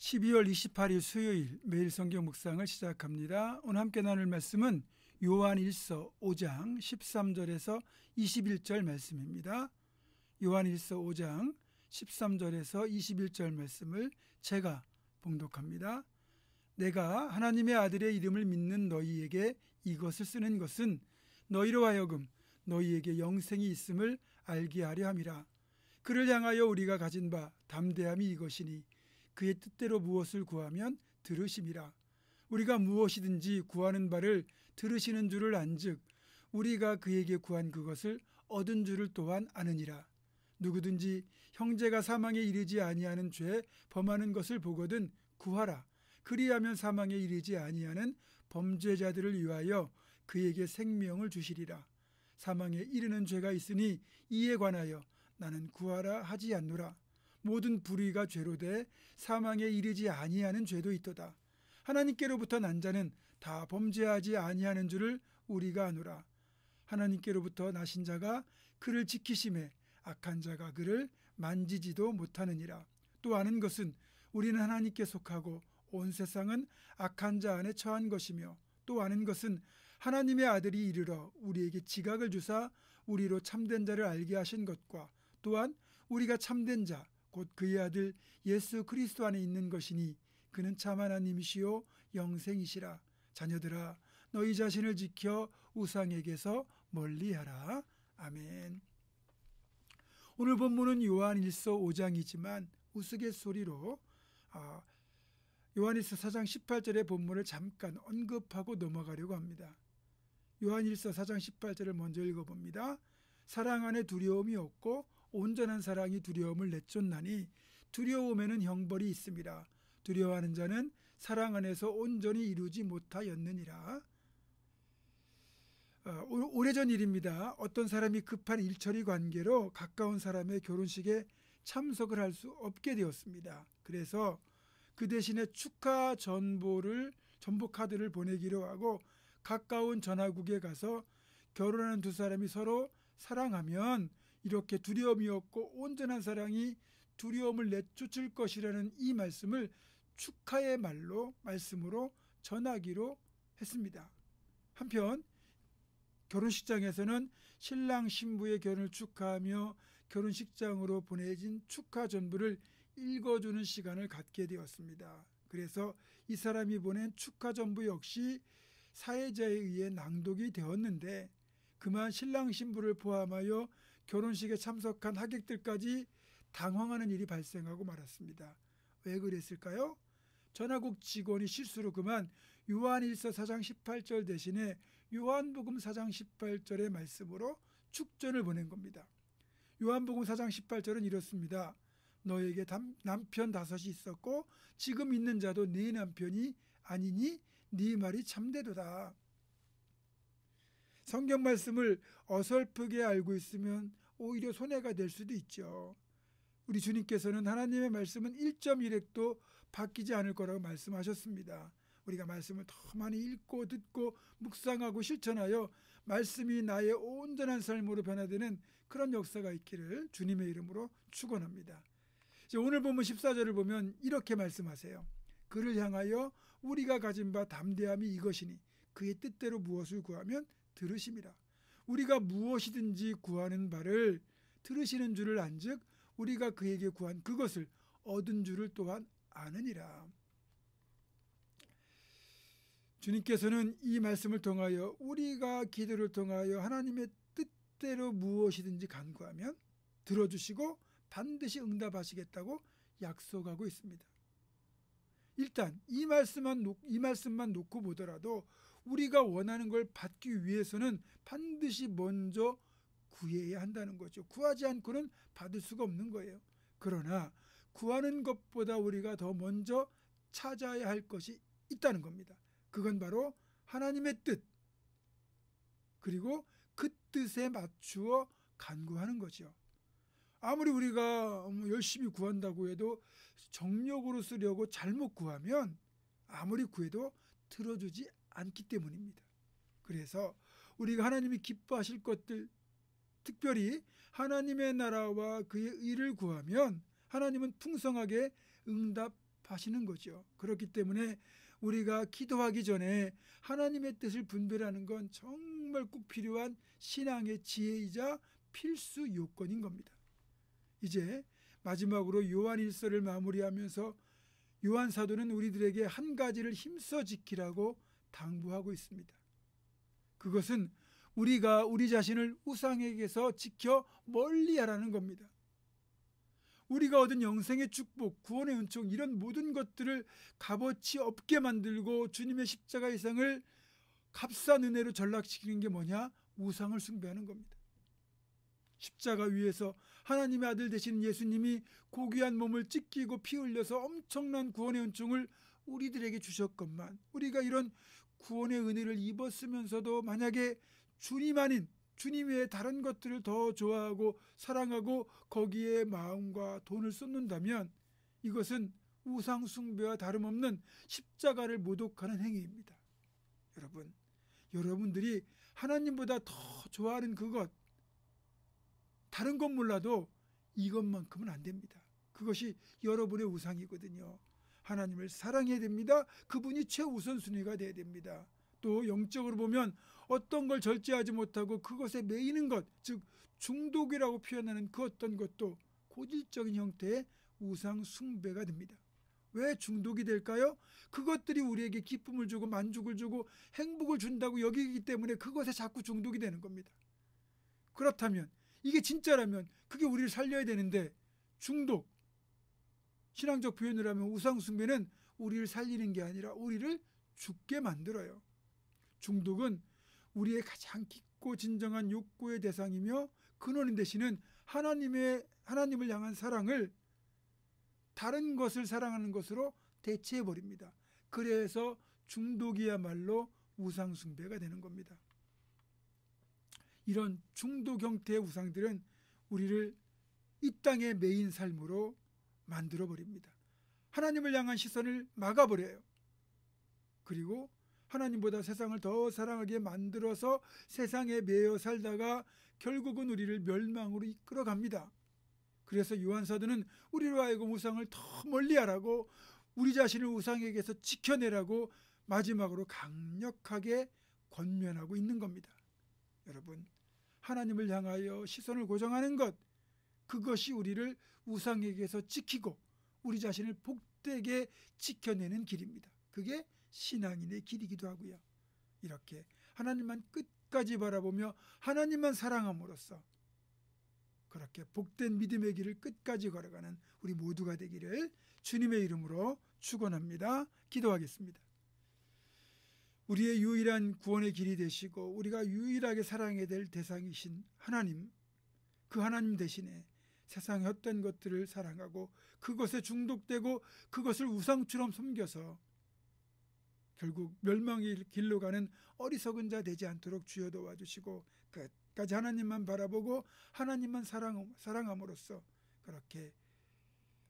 12월 28일 수요일 매일 성경 묵상을 시작합니다. 오늘 함께 나눌 말씀은 요한일서 5장 13절에서 21절 말씀입니다. 요한일서 5장 13절에서 21절 말씀을 제가 봉독합니다. 내가 하나님의 아들의 이름을 믿는 너희에게 이것을 쓰는 것은 너희로 하여금 너희에게 영생이 있음을 알게 하려 함이라. 그를 향하여 우리가 가진 바 담대함이 이것이니 그의 뜻대로 무엇을 구하면 들으심이라. 우리가 무엇이든지 구하는 바를 들으시는 줄을 안즉 우리가 그에게 구한 그것을 얻은 줄을 또한 아느니라. 누구든지 형제가 사망에 이르지 아니하는 죄 범하는 것을 보거든 구하라. 그리하면 사망에 이르지 아니하는 범죄자들을 위하여 그에게 생명을 주시리라. 사망에 이르는 죄가 있으니 이에 관하여 나는 구하라 하지 않노라. 모든 불의가 죄로 돼 사망에 이르지 아니하는 죄도 있도다. 하나님께로부터 난 자는 다 범죄하지 아니하는 줄을 우리가 아노라. 하나님께로부터 나신 자가 그를 지키심에 악한 자가 그를 만지지도 못하느니라. 또 아는 것은 우리는 하나님께 속하고 온 세상은 악한 자 안에 처한 것이며, 또 아는 것은 하나님의 아들이 이르러 우리에게 지각을 주사 우리로 참된 자를 알게 하신 것과, 또한 우리가 참된 자 곧 그의 아들 예수 그리스도 안에 있는 것이니 그는 참 하나님이시요 영생이시라. 자녀들아, 너희 자신을 지켜 우상에게서 멀리하라. 아멘. 오늘 본문은 요한일서 5장이지만 우스갯소리로 요한일서 4장 18절의 본문을 잠깐 언급하고 넘어가려고 합니다. 요한일서 4장 18절을 먼저 읽어봅니다. 사랑 안에 두려움이 없고 온전한 사랑이 두려움을 내쫓나니 두려움에는 형벌이 있음이라. 두려워하는 자는 사랑 안에서 온전히 이루지 못하였느니라. 오래전 일입니다. 어떤 사람이 급한 일처리 관계로 가까운 사람의 결혼식에 참석을 할 수 없게 되었습니다. 그래서 그 대신에 축하 전보 카드를 보내기로 하고 가까운 전화국에 가서 결혼하는 두 사람이 서로 사랑하면 이렇게 두려움이 없고 온전한 사랑이 두려움을 내쫓을 것이라는 이 말씀을 축하의 말씀으로 전하기로 했습니다. 한편 결혼식장에서는 신랑 신부의 결혼을 축하하며 결혼식장으로 보내진 축하 전부를 읽어주는 시간을 갖게 되었습니다. 그래서 이 사람이 보낸 축하 전부 역시 사회자에 의해 낭독이 되었는데, 그만 신랑 신부를 포함하여 결혼식에 참석한 하객들까지 당황하는 일이 발생하고 말았습니다. 왜 그랬을까요? 전화국 직원이 실수로 그만 요한일서 4장 18절 대신에 요한복음 4장 18절의 말씀으로 축전을 보낸 겁니다. 요한복음 4장 18절은 이렇습니다. 너에게 남편 5이 있었고 지금 있는 자도 네 남편이 아니니 네 말이 참되도다. 성경 말씀을 어설프게 알고 있으면 오히려 손해가 될 수도 있죠. 우리 주님께서는 하나님의 말씀은 1.1획도 바뀌지 않을 거라고 말씀하셨습니다. 우리가 말씀을 더 많이 읽고 듣고 묵상하고 실천하여 말씀이 나의 온전한 삶으로 변화되는 그런 역사가 있기를 주님의 이름으로 축원합니다. 오늘 본문 14절을 보면 이렇게 말씀하세요. 그를 향하여 우리가 가진 바 담대함이 이것이니 그의 뜻대로 무엇을 구하면 들으심이라. 우리가 무엇이든지 구하는 바를 들으시는 줄을 안즉 우리가 그에게 구한 그것을 얻은 줄을 또한 아느니라. 주님께서는 이 말씀을 통하여 우리가 기도를 통하여 하나님의 뜻대로 무엇이든지 간구하면 들어주시고 반드시 응답하시겠다고 약속하고 있습니다. 일단 이 말씀만 놓고 보더라도 우리가 원하는 걸 받기 위해서는 반드시 먼저 구해야 한다는 거죠. 구하지 않고는 받을 수가 없는 거예요. 그러나 구하는 것보다 우리가 더 먼저 찾아야 할 것이 있다는 겁니다. 그건 바로 하나님의 뜻, 그리고 그 뜻에 맞추어 간구하는 거죠. 아무리 우리가 열심히 구한다고 해도 정력으로 쓰려고 잘못 구하면 아무리 구해도 들어주지 않기 때문입니다. 그래서 우리가 하나님이 기뻐하실 것들, 특별히 하나님의 나라와 그의 의를 구하면 하나님은 풍성하게 응답 하시는 거죠. 그렇기 때문에 우리가 기도하기 전에 하나님의 뜻을 분별하는 건 정말 꼭 필요한 신앙의 지혜이자 필수 요건인 겁니다. 이제 마지막으로 요한일서를 마무리하면서 요한 사도는 우리들에게 한 가지를 힘써 지키라고 당부하고 있습니다. 그것은 우리가 우리 자신을 우상에게서 지켜 멀리하라는 겁니다. 우리가 얻은 영생의 축복, 구원의 은총, 이런 모든 것들을 값어치 없게 만들고 주님의 십자가의 상을 값싼 은혜로 전락시키는 게 뭐냐? 우상을 숭배하는 겁니다. 십자가 위에서 하나님의 아들 되신 예수님이 고귀한 몸을 찢기고 피 흘려서 엄청난 구원의 은총을 우리들에게 주셨건만, 우리가 이런 구원의 은혜를 입었으면서도 만약에 주님 아닌 주님 외에 다른 것들을 더 좋아하고 사랑하고 거기에 마음과 돈을 쏟는다면 이것은 우상 숭배와 다름없는 십자가를 모독하는 행위입니다. 여러분들이 하나님보다 더 좋아하는 그것, 다른 건 몰라도 이것만큼은 안 됩니다. 그것이 여러분의 우상이거든요. 하나님을 사랑해야 됩니다. 그분이 최우선순위가 돼야 됩니다. 또 영적으로 보면 어떤 걸 절제하지 못하고 그것에 매이는 것, 즉 중독이라고 표현하는 그 어떤 것도 고질적인 형태의 우상 숭배가 됩니다. 왜 중독이 될까요? 그것들이 우리에게 기쁨을 주고 만족을 주고 행복을 준다고 여기기 때문에 그것에 자꾸 중독이 되는 겁니다. 그렇다면 이게 진짜라면 그게 우리를 살려야 되는데, 중독, 신앙적 표현을 하면 우상 숭배는 우리를 살리는 게 아니라 우리를 죽게 만들어요. 중독은 우리의 가장 깊고 진정한 욕구의 대상이며 근원인 되시는 하나님을 향한 사랑을 다른 것을 사랑하는 것으로 대체해버립니다. 그래서 중독이야말로 우상 숭배가 되는 겁니다. 이런 중독 형태의 우상들은 우리를 이 땅의 매인 삶으로 만들어버립니다. 하나님을 향한 시선을 막아버려요. 그리고 하나님보다 세상을 더 사랑하게 만들어서 세상에 매여 살다가 결국은 우리를 멸망으로 이끌어갑니다. 그래서 요한사도는 우리로 하여금 우상을 더 멀리하라고, 우리 자신을 우상에게서 지켜내라고 마지막으로 강력하게 권면하고 있는 겁니다. 여러분, 하나님을 향하여 시선을 고정하는 것, 그것이 우리를 우상에게서 지키고 우리 자신을 복되게 지켜내는 길입니다. 그게 신앙인의 길이기도 하고요. 이렇게 하나님만 끝까지 바라보며 하나님만 사랑함으로써 그렇게 복된 믿음의 길을 끝까지 걸어가는 우리 모두가 되기를 주님의 이름으로 축원합니다. 기도하겠습니다. 우리의 유일한 구원의 길이 되시고 우리가 유일하게 사랑해야 될 대상이신 하나님, 그 하나님 대신에 세상의 헛된 것들을 사랑하고 그것에 중독되고 그것을 우상처럼 섬겨서 결국 멸망의 길로 가는 어리석은 자 되지 않도록 주여 도와주시고 끝까지 하나님만 바라보고 하나님만 사랑함으로써 그렇게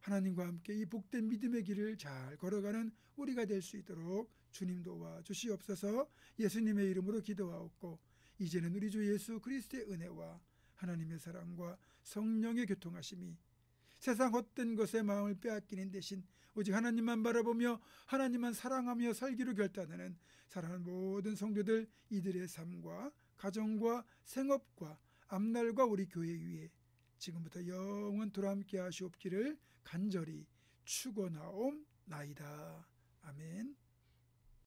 하나님과 함께 이 복된 믿음의 길을 잘 걸어가는 우리가 될 수 있도록 주님 도와주시옵소서. 예수님의 이름으로 기도하옵고 이제는 우리 주 예수 그리스도의 은혜와 하나님의 사랑과 성령의 교통하심이 세상 헛된 것에 마음을 빼앗기는 대신 오직 하나님만 바라보며 하나님만 사랑하며 살기로 결단하는 사랑하는 모든 성도들, 이들의 삶과 가정과 생업과 앞날과 우리 교회 위에 지금부터 영원토록 함께 하시옵기를 간절히 축원하옵나이다. 아멘.